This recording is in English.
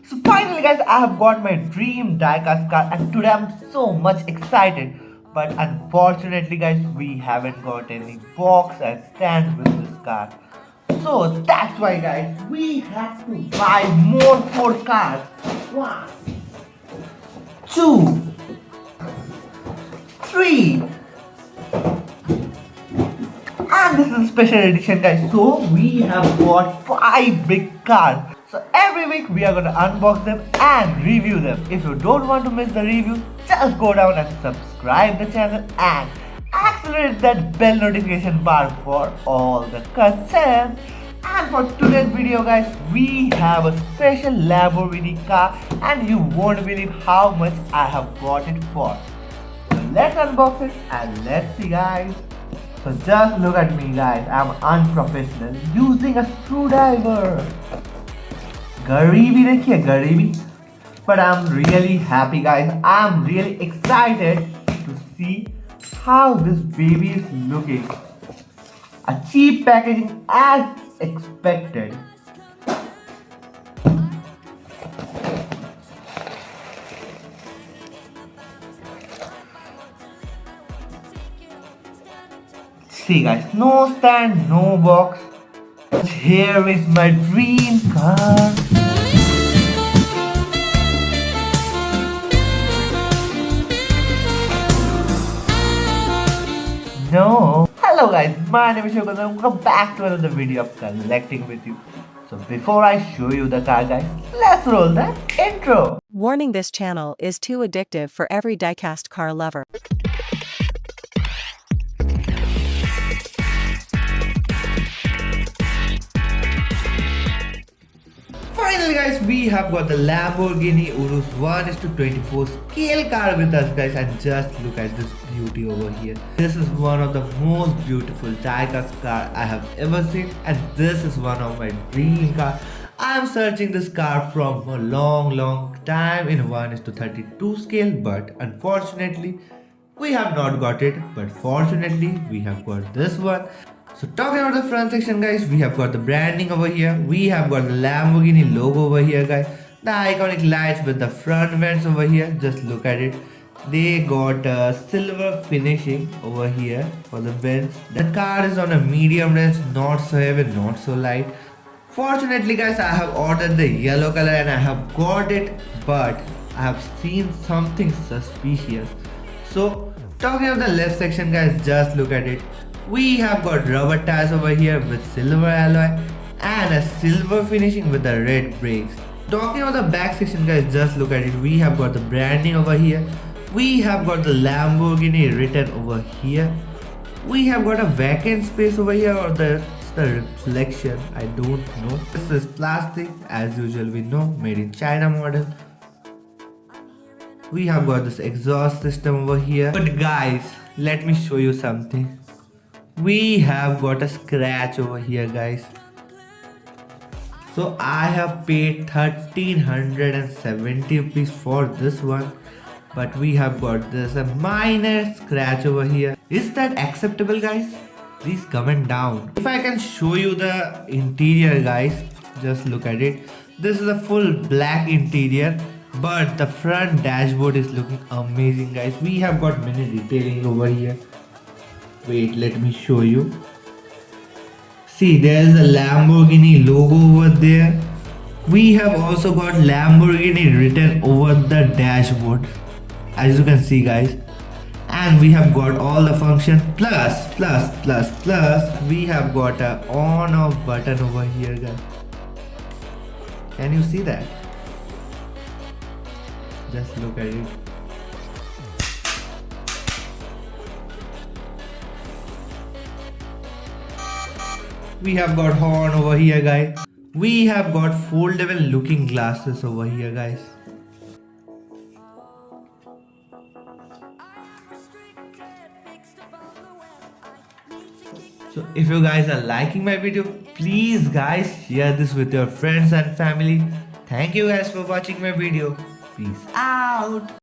So finally guys, I have got my dream diecast car and today I'm so much excited. But unfortunately guys, we haven't got any box and stand with this car. So that's why guys, we have to buy more 4 cars. 1, 2, 3. And this is a special edition guys. So we have got 5 big cars. So every week we are gonna unbox them and review them. If you don't want to miss the review, just go down and subscribe the channel and accelerate that bell notification bar for all the content. And for today's video guys, we have a special Lamborghini car and you won't believe how much I have bought it for. So let's unbox it and let's see guys. So just look at me guys, I'm unprofessional using a screwdriver. Garibi देखिए गरीबी. But I'm really happy guys, I'm really excited to see how this baby is looking. A cheap packaging as expected. See guys, no stand, no box. Here is my dream car. No. Hello guys, my name is Shukran and welcome back to another video of collecting with you. So before I show you the car guys, let's roll the intro. Warning: this channel is too addictive for every diecast car lover. Finally guys, we have got the Lamborghini Urus 1:24 scale car with us guys, and just look at this beauty over here. This is one of the most beautiful diecast car I have ever seen, and this is one of my dream car. I am searching this car from a long time in 1:32 scale, but unfortunately we have not got it, but fortunately we have got this one. So talking about the front section guys, we have got the branding over here, we have got the Lamborghini logo over here guys, the iconic lights with the front vents over here, just look at it. They got a silver finishing over here for the vents. The car is on a medium range, not so heavy, not so light. Fortunately guys, I have ordered the yellow color and I have got it, but I have seen something suspicious. So talking about the left section guys, just look at it. We have got rubber tires over here with silver alloy and a silver finishing with the red brakes. Talking about the back section guys, just look at it. We have got the branding over here. We have got the Lamborghini written over here. We have got a vacant space over here, or the reflection, I don't know. This is plastic as usual, we know, made in China model. We have got this exhaust system over here. But guys, let me show you something. We have got a scratch over here guys. So I have paid 1370 rupees for this one, but we have got this a minor scratch over here. Is that acceptable guys? Please comment down. If I can show you the interior guys, just look at it. This is a full black interior, but the front dashboard is looking amazing guys. We have got many detailing over here. Wait, let me show you. See, there's a Lamborghini logo over there. We have also got Lamborghini written over the dashboard, as you can see guys. And we have got all the functions, plus we have got a on off button over here guys. Can you see that? Just look at it. We have got horn over here guys. We have got foldable looking glasses over here guys. So if you guys are liking my video, please guys share this with your friends and family. Thank you guys for watching my video. Peace out.